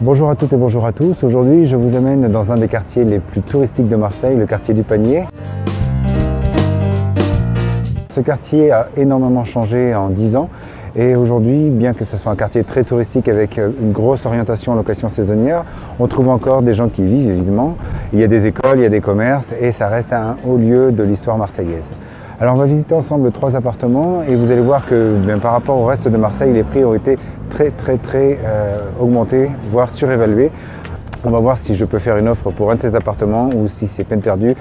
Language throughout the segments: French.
Bonjour à toutes et bonjour à tous. Aujourd'hui, je vous amène dans un des quartiers les plus touristiques de Marseille, le quartier du Panier. Ce quartier a énormément changé en 10 ans et aujourd'hui, bien que ce soit un quartier très touristique avec une grosse orientation en location saisonnière, on trouve encore des gens qui y vivent évidemment. Il y a des écoles, il y a des commerces et ça reste un haut lieu de l'histoire marseillaise. Alors on va visiter ensemble 3 appartements et vous allez voir que par rapport au reste de Marseille, les prix ont été très augmentés, voire surévalués. On va voir si je peux faire une offre pour un de ces appartements ou si c'est peine perdue,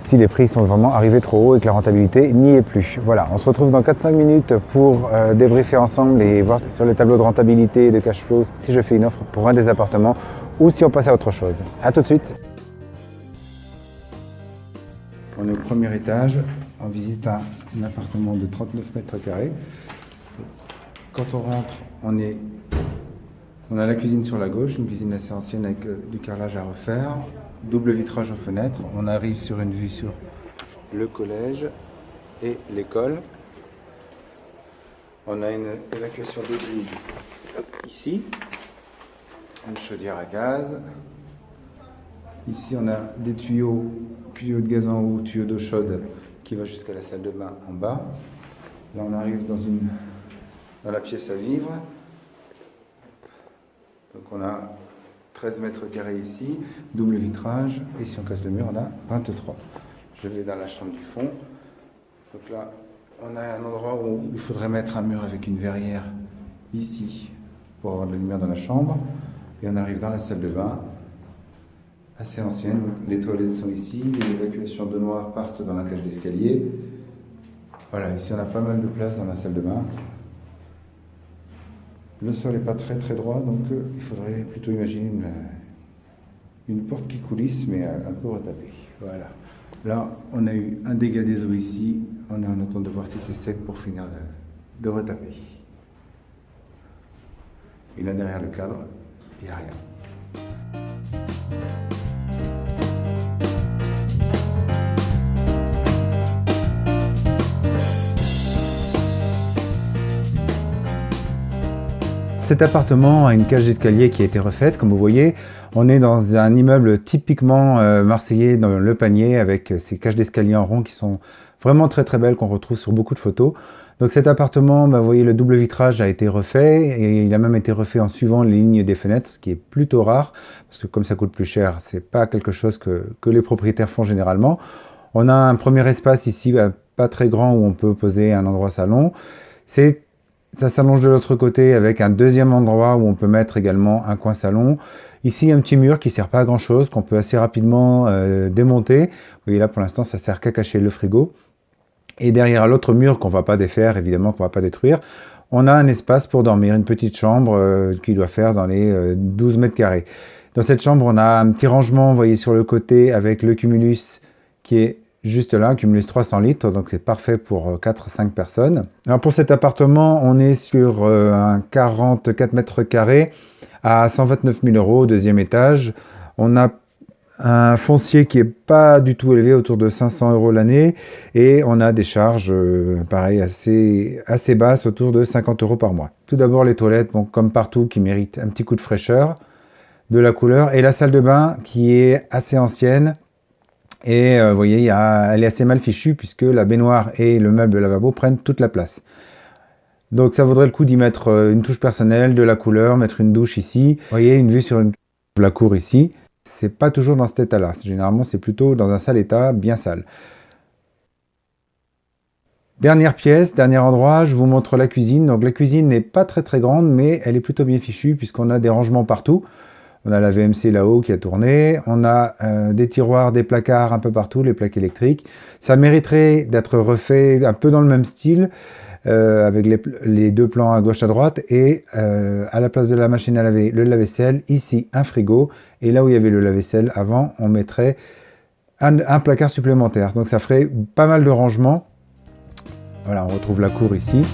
si les prix sont vraiment arrivés trop haut et que la rentabilité n'y est plus. Voilà, on se retrouve dans 4-5 minutes pour débriefer ensemble et voir sur les tableaux de rentabilité et de cash flow si je fais une offre pour un des appartements ou si on passe à autre chose. A tout de suite. On est au premier étage, on visite un appartement de 39 mètres carrés. Quand on rentre, on a la cuisine sur la gauche, une cuisine assez ancienne avec du carrelage à refaire, double vitrage aux fenêtres. On arrive sur une vue sur le collège et l'école. On a une évacuation d'église ici, une chaudière à gaz. Ici, on a des tuyaux de gaz en haut, tuyaux d'eau chaude qui va jusqu'à la salle de bain en bas. Là, on arrive dans la pièce à vivre. Donc, on a 13 mètres carrés ici, double vitrage. Et si on casse le mur, on a 23. Je vais dans la chambre du fond. Donc là, on a un endroit où il faudrait mettre un mur avec une verrière ici pour avoir de la lumière dans la chambre. Et on arrive dans la salle de bain. Assez ancienne, les toilettes sont ici, les évacuations d'eau noire partent dans la cage d'escalier. Voilà, ici on a pas mal de place dans la salle de bain. Le sol n'est pas très droit, donc il faudrait plutôt imaginer une porte qui coulisse, mais un peu retapée. Voilà. Là, on a eu un dégât des eaux ici, on est en attente de voir si c'est sec pour finir de retaper. Et là derrière le cadre, il n'y a rien. Cet appartement a une cage d'escalier qui a été refaite, comme vous voyez. On est dans un immeuble typiquement marseillais dans le Panier avec ces cages d'escalier en rond qui sont vraiment très belles, qu'on retrouve sur beaucoup de photos. Donc cet appartement, vous voyez, le double vitrage a été refait et il a même été refait en suivant les lignes des fenêtres, ce qui est plutôt rare parce que comme ça coûte plus cher, c'est pas quelque chose que les propriétaires font généralement. On a un premier espace ici, pas très grand, où on peut poser un endroit salon. Ça s'allonge de l'autre côté avec un deuxième endroit où on peut mettre également un coin salon. Ici, un petit mur qui ne sert pas à grand chose, qu'on peut assez rapidement démonter. Vous voyez là, pour l'instant, ça ne sert qu'à cacher le frigo. Et derrière l'autre mur qu'on ne va pas défaire, évidemment, qu'on ne va pas détruire, on a un espace pour dormir, une petite chambre qui doit faire dans les 12 mètres carrés. Dans cette chambre, on a un petit rangement, vous voyez, sur le côté avec le cumulus qui est juste là, un cumulus 300 litres, donc c'est parfait pour 4-5 personnes. Alors pour cet appartement, on est sur un 44 mètres carrés à 129 000 €, deuxième étage. On a un foncier qui n'est pas du tout élevé, autour de 500 € l'année, et on a des charges, pareil, assez basses, autour de 50 € par mois. Tout d'abord les toilettes, bon, comme partout, qui méritent un petit coup de fraîcheur, de la couleur, et la salle de bain qui est assez ancienne. Et vous voyez, elle est assez mal fichue puisque la baignoire et le meuble lavabo prennent toute la place. Donc ça vaudrait le coup d'y mettre une touche personnelle, de la couleur, mettre une douche ici. Vous voyez, une vue sur la cour ici. C'est pas toujours dans cet état-là. Généralement, c'est plutôt dans un sale état, bien sale. Dernière pièce, dernier endroit, je vous montre la cuisine. Donc la cuisine n'est pas très grande, mais elle est plutôt bien fichue puisqu'on a des rangements partout. On a la VMC là-haut qui a tourné, on a des tiroirs, des placards un peu partout, les plaques électriques. Ça mériterait d'être refait un peu dans le même style, avec les deux plans à gauche à droite, et à la place de la machine à laver, le lave-vaisselle, ici un frigo, et là où il y avait le lave-vaisselle avant, on mettrait un placard supplémentaire. Donc ça ferait pas mal de rangements. Voilà, on retrouve la cour ici.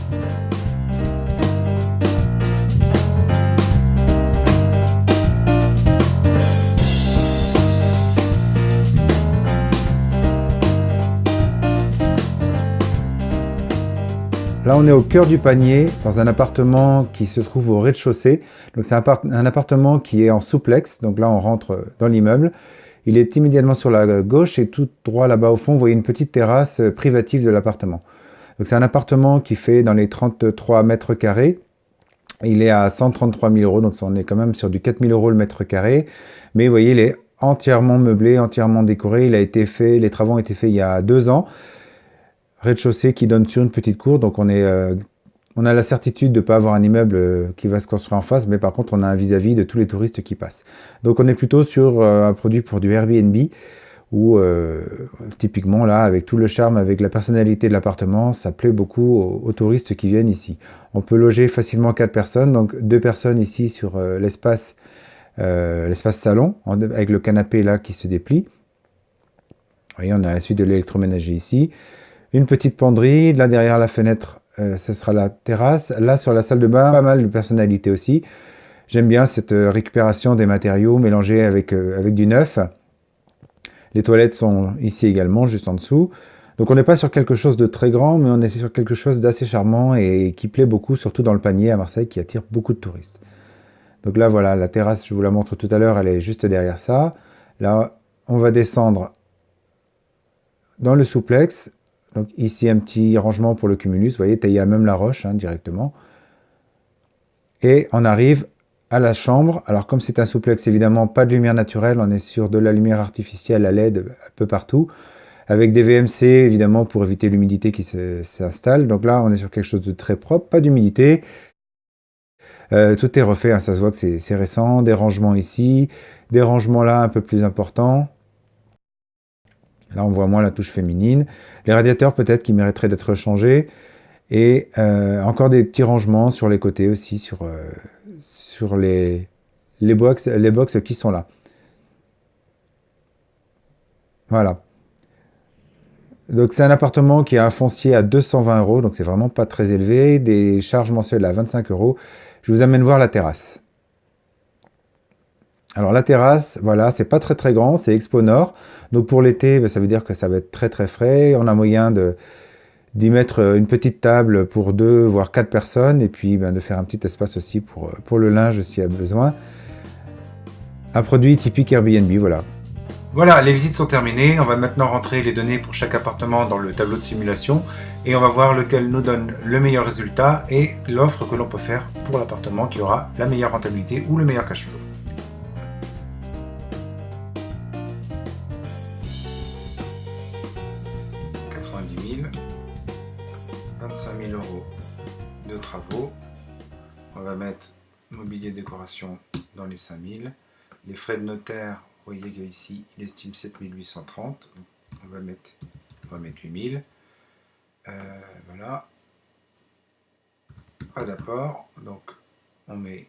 Là, on est au cœur du panier, dans un appartement qui se trouve au rez-de-chaussée. Donc, c'est un appartement qui est en souplex. Donc là, on rentre dans l'immeuble. Il est immédiatement sur la gauche et tout droit là-bas au fond, vous voyez une petite terrasse privative de l'appartement. Donc, c'est un appartement qui fait dans les 33 mètres carrés. Il est à 133 000 euros, donc on est quand même sur du 4 000 euros le mètre carré. Mais vous voyez, il est entièrement meublé, entièrement décoré. Les travaux ont été faits il y a 2 ans. Rez-de-chaussée qui donne sur une petite cour, donc on a la certitude de ne pas avoir un immeuble qui va se construire en face, mais par contre on a un vis-à-vis de tous les touristes qui passent. Donc on est plutôt sur un produit pour du Airbnb, où typiquement là, avec tout le charme, avec la personnalité de l'appartement, ça plaît beaucoup aux touristes qui viennent ici. On peut loger facilement 4 personnes, donc 2 personnes ici sur l'espace salon, avec le canapé là qui se déplie. Vous voyez, on a la suite de l'électroménager ici. Une petite penderie, là derrière la fenêtre, ce sera la terrasse. Là sur la salle de bain, pas mal de personnalité aussi. J'aime bien cette récupération des matériaux mélangés avec du neuf. Les toilettes sont ici également, juste en dessous. Donc on n'est pas sur quelque chose de très grand, mais on est sur quelque chose d'assez charmant et qui plaît beaucoup, surtout dans le panier à Marseille, qui attire beaucoup de touristes. Donc là voilà, la terrasse, je vous la montre tout à l'heure, elle est juste derrière ça. Là, on va descendre dans le souplex. Donc ici, un petit rangement pour le cumulus. Vous voyez, taillé à même la roche directement. Et on arrive à la chambre. Alors comme c'est un souplex, évidemment, pas de lumière naturelle. On est sur de la lumière artificielle à LED un peu partout. Avec des VMC, évidemment, pour éviter l'humidité qui s'installe. Donc là, on est sur quelque chose de très propre. Pas d'humidité. Tout est refait. Ça se voit que c'est récent. Des rangements ici. Des rangements là un peu plus importants. Là, on voit moins la touche féminine. Les radiateurs, peut-être, qui mériteraient d'être changés. Et encore des petits rangements sur les côtés aussi, sur les box qui sont là. Voilà. Donc, c'est un appartement qui a un foncier à 220 euros. Donc, c'est vraiment pas très élevé. Des charges mensuelles à 25 euros. Je vous amène voir la terrasse. Alors la terrasse, voilà, c'est pas très très grand, c'est Expo Nord. Donc pour l'été, ça veut dire que ça va être très très frais. On a moyen d'y mettre une petite table pour 2 voire 4 personnes et puis de faire un petit espace aussi pour le linge s'il y a besoin. Un produit typique Airbnb, voilà. Voilà, les visites sont terminées. On va maintenant rentrer les données pour chaque appartement dans le tableau de simulation et on va voir lequel nous donne le meilleur résultat et l'offre que l'on peut faire pour l'appartement qui aura la meilleure rentabilité ou le meilleur cash flow. 25 000 euros de travaux. On va mettre mobilier décoration dans les 5 000. Les frais de notaire, vous voyez qu'ici il estime 7 830. On va mettre 8 000. Voilà. Pas d'apport. Donc on met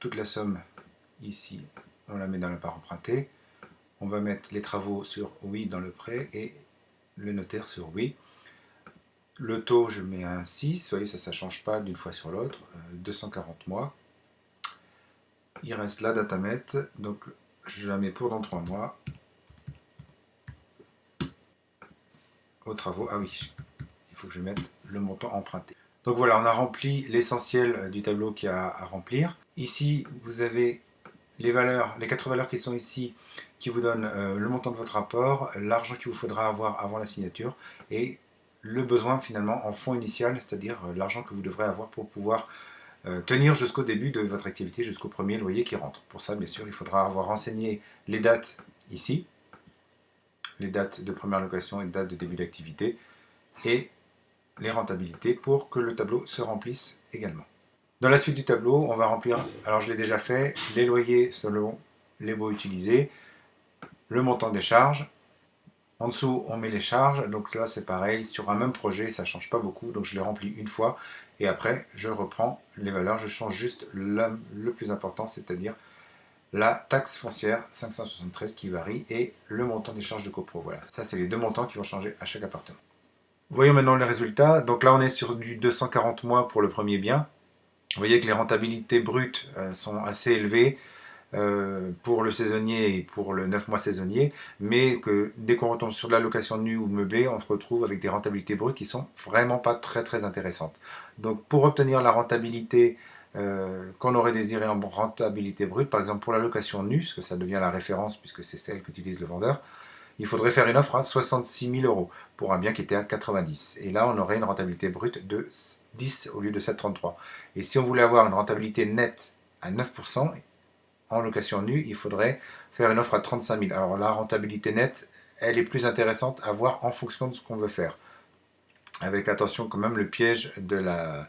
toute la somme ici. On la met dans la part empruntée. On va mettre les travaux sur oui dans le prêt et le notaire sur oui. Le taux, je mets un 6, vous voyez, ça ne change pas d'une fois sur l'autre, 240 mois. Il reste la date à mettre, donc je la mets pour dans 3 mois. Aux travaux, ah oui, il faut que je mette le montant emprunté. Donc voilà, on a rempli l'essentiel du tableau qu'il y a à remplir. Ici, vous avez les valeurs, les 4 valeurs qui sont ici, qui vous donnent le montant de votre rapport, l'argent qu'il vous faudra avoir avant la signature, et le besoin finalement en fonds initial, c'est-à-dire l'argent que vous devrez avoir pour pouvoir tenir jusqu'au début de votre activité, jusqu'au premier loyer qui rentre. Pour ça, bien sûr, il faudra avoir renseigné les dates ici, les dates de première location et les dates de début d'activité, et les rentabilités pour que le tableau se remplisse également. Dans la suite du tableau, on va remplir, alors je l'ai déjà fait, les loyers selon les baux utilisés, le montant des charges. En dessous, on met les charges, donc là c'est pareil, sur un même projet, ça ne change pas beaucoup, donc je les remplis une fois, et après je reprends les valeurs, je change juste le plus important, c'est-à-dire la taxe foncière 573 qui varie, et le montant des charges de copro, voilà. Ça c'est les deux montants qui vont changer à chaque appartement. Voyons maintenant les résultats, donc là on est sur du 240 mois pour le premier bien. Vous voyez que les rentabilités brutes sont assez élevées, pour le saisonnier et pour le 9 mois saisonnier, mais que dès qu'on retombe sur de la location nue ou meublée, on se retrouve avec des rentabilités brutes qui sont vraiment pas très intéressantes. Donc pour obtenir la rentabilité qu'on aurait désiré en rentabilité brute, par exemple pour la location nue, parce que ça devient la référence puisque c'est celle qu'utilise le vendeur, il faudrait faire une offre à 66 000 euros pour un bien qui était à 90. Et là, on aurait une rentabilité brute de 10 au lieu de 7,33. Et si on voulait avoir une rentabilité nette à 9%, en location nue, il faudrait faire une offre à 35 000. Alors la rentabilité nette, elle est plus intéressante à voir en fonction de ce qu'on veut faire. Avec attention quand même le piège de la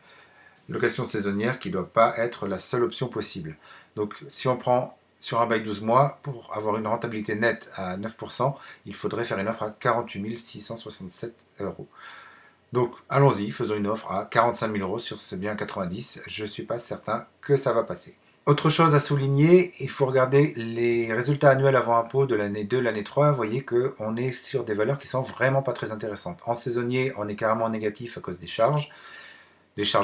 location saisonnière qui ne doit pas être la seule option possible. Donc si on prend sur un bail 12 mois, pour avoir une rentabilité nette à 9%, il faudrait faire une offre à 48 667 euros. Donc allons-y, faisons une offre à 45 000 euros sur ce bien 90. Je ne suis pas certain que ça va passer. Autre chose à souligner, il faut regarder les résultats annuels avant impôt de l'année 2, l'année 3. Vous voyez qu'on est sur des valeurs qui sont vraiment pas très intéressantes. En saisonnier, on est carrément négatif à cause des charges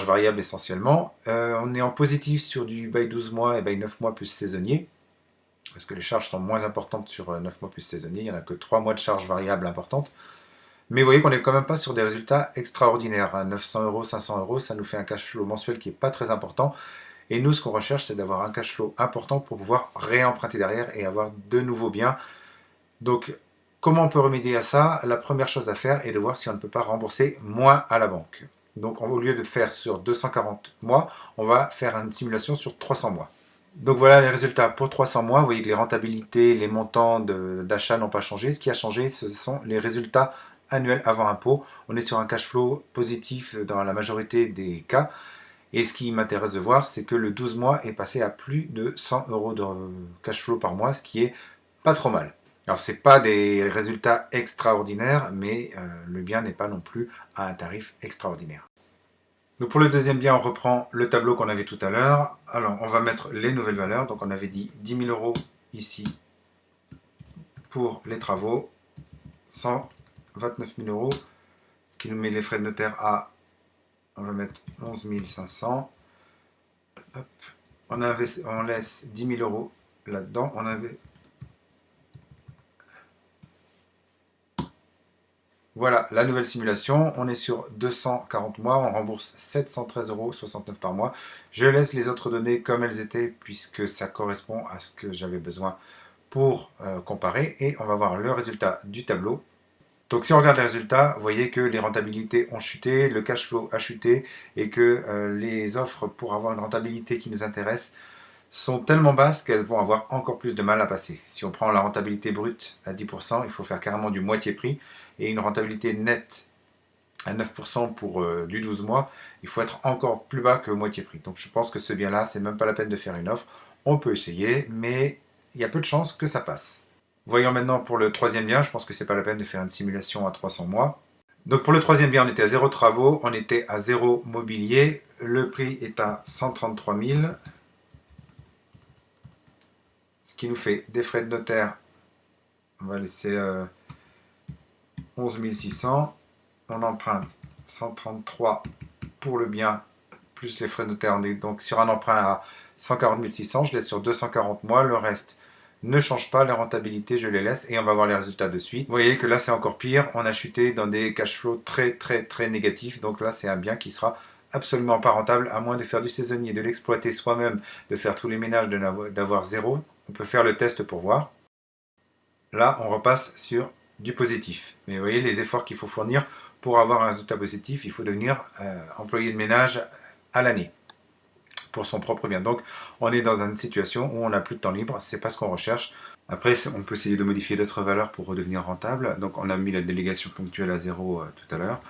variables essentiellement. On est en positif sur du bail 12 mois et bail 9 mois plus saisonnier, parce que les charges sont moins importantes sur 9 mois plus saisonnier. Il n'y en a que 3 mois de charges variables importantes. Mais vous voyez qu'on n'est quand même pas sur des résultats extraordinaires. 900 euros, 500 euros, ça nous fait un cash flow mensuel qui n'est pas très important. Et nous, ce qu'on recherche, c'est d'avoir un cash flow important pour pouvoir réemprunter derrière et avoir de nouveaux biens. Donc, comment on peut remédier à ça? La première chose à faire est de voir si on ne peut pas rembourser moins à la banque. Donc, au lieu de faire sur 240 mois, on va faire une simulation sur 300 mois. Donc voilà les résultats pour 300 mois. Vous voyez que les rentabilités, les montants d'achat n'ont pas changé. Ce qui a changé, ce sont les résultats annuels avant impôt. On est sur un cash flow positif dans la majorité des cas. Et ce qui m'intéresse de voir, c'est que le 12 mois est passé à plus de 100 euros de cash flow par mois, ce qui est pas trop mal. Alors, ce n'est pas des résultats extraordinaires, mais le bien n'est pas non plus à un tarif extraordinaire. Donc pour le deuxième bien, on reprend le tableau qu'on avait tout à l'heure. Alors, on va mettre les nouvelles valeurs. Donc, on avait dit 10 000 euros ici pour les travaux, 129 000 euros, ce qui nous met les frais de notaire à, on va mettre 11 500. Hop. On laisse 10 000 euros là-dedans. On avait... Voilà la nouvelle simulation. On est sur 240 mois. On rembourse 713,69 euros par mois. Je laisse les autres données comme elles étaient puisque ça correspond à ce que j'avais besoin pour comparer. Et on va voir le résultat du tableau. Donc si on regarde les résultats, vous voyez que les rentabilités ont chuté, le cash flow a chuté et que les offres pour avoir une rentabilité qui nous intéresse sont tellement basses qu'elles vont avoir encore plus de mal à passer. Si on prend la rentabilité brute à 10%, il faut faire carrément du moitié prix et une rentabilité nette à 9% pour du 12 mois, il faut être encore plus bas que moitié prix. Donc je pense que ce bien-là, c'est même pas la peine de faire une offre. On peut essayer, mais il y a peu de chances que ça passe. Voyons maintenant pour le troisième bien, je pense que c'est pas la peine de faire une simulation à 300 mois. Donc pour le troisième bien, on était à 0 travaux, on était à 0 mobilier, le prix est à 133 000, ce qui nous fait des frais de notaire, on va laisser 11 600, on emprunte 133 pour le bien, plus les frais de notaire, on est donc sur un emprunt à 140 600, je laisse sur 240 mois, le reste ne change pas, les rentabilités je les laisse et on va voir les résultats de suite. Vous voyez que là c'est encore pire, on a chuté dans des cash flows très négatifs, donc là c'est un bien qui sera absolument pas rentable, à moins de faire du saisonnier, de l'exploiter soi-même, de faire tous les ménages, d'avoir zéro. On peut faire le test pour voir. Là on repasse sur du positif, mais vous voyez les efforts qu'il faut fournir pour avoir un résultat positif, il faut devenir employé de ménage à l'année pour son propre bien. Donc on est dans une situation où on n'a plus de temps libre, c'est pas ce qu'on recherche. Après on peut essayer de modifier d'autres valeurs pour redevenir rentable. Donc on a mis la délégation ponctuelle à 0 tout à l'heure.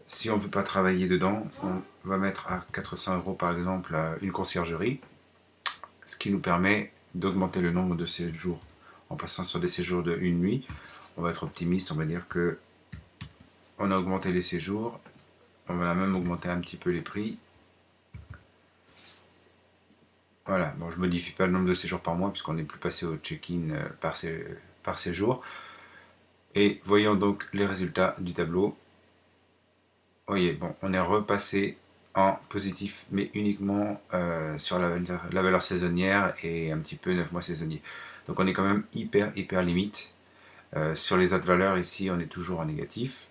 Si on ne veut pas travailler dedans, on va mettre à 400 euros par exemple une conciergerie, ce qui nous permet d'augmenter le nombre de séjours en passant sur des séjours de une nuit. On va être optimiste, on va dire que on a augmenté les séjours, on va même augmenter un petit peu les prix. Voilà, bon, je ne modifie pas le nombre de séjours par mois puisqu'on n'est plus passé au check-in par séjour. Et voyons donc les résultats du tableau. Vous voyez, bon, on est repassé en positif, mais uniquement sur la valeur saisonnière et un petit peu 9 mois saisonniers. Donc on est quand même hyper limite. Sur les autres valeurs, ici, on est toujours en négatif.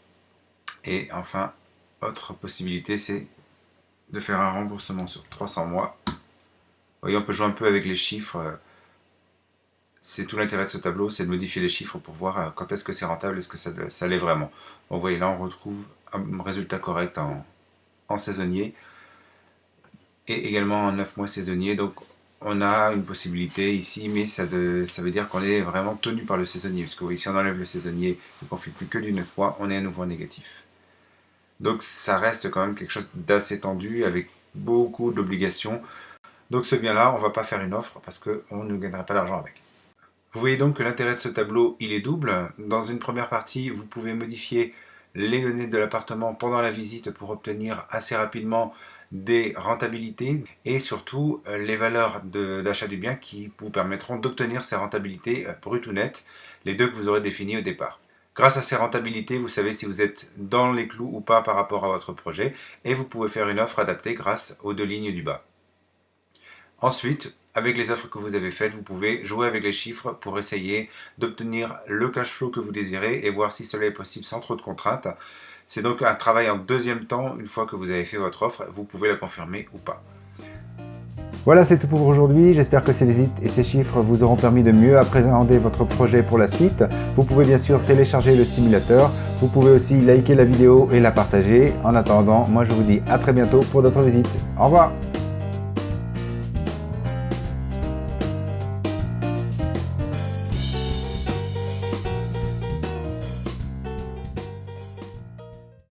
Et enfin, autre possibilité, c'est de faire un remboursement sur 300 mois. Vous voyez, on peut jouer un peu avec les chiffres. C'est tout l'intérêt de ce tableau, c'est de modifier les chiffres pour voir quand est-ce que c'est rentable, est-ce que ça l'est vraiment. Donc, vous voyez, là, on retrouve un résultat correct en saisonnier et également en 9 mois saisonnier. Donc, on a une possibilité ici, mais ça veut dire qu'on est vraiment tenu par le saisonnier. Parce que oui, si on enlève le saisonnier et qu'on ne fait plus que du 9 mois, on est à nouveau négatif. Donc ça reste quand même quelque chose d'assez tendu, avec beaucoup d'obligations. Donc ce bien-là, on ne va pas faire une offre parce qu'on ne gagnera pas d'argent avec. Vous voyez donc que l'intérêt de ce tableau, il est double. Dans une première partie, vous pouvez modifier les données de l'appartement pendant la visite pour obtenir assez rapidement des rentabilités et surtout les valeurs d'achat du bien qui vous permettront d'obtenir ces rentabilités brutes ou nettes, les deux que vous aurez définies au départ. Grâce à ces rentabilités, vous savez si vous êtes dans les clous ou pas par rapport à votre projet et vous pouvez faire une offre adaptée grâce aux deux lignes du bas. Ensuite, avec les offres que vous avez faites, vous pouvez jouer avec les chiffres pour essayer d'obtenir le cash flow que vous désirez et voir si cela est possible sans trop de contraintes. C'est donc un travail en deuxième temps, une fois que vous avez fait votre offre, vous pouvez la confirmer ou pas. Voilà, c'est tout pour aujourd'hui. J'espère que ces visites et ces chiffres vous auront permis de mieux appréhender votre projet pour la suite. Vous pouvez bien sûr télécharger le simulateur. Vous pouvez aussi liker la vidéo et la partager. En attendant, moi je vous dis à très bientôt pour d'autres visites. Au revoir!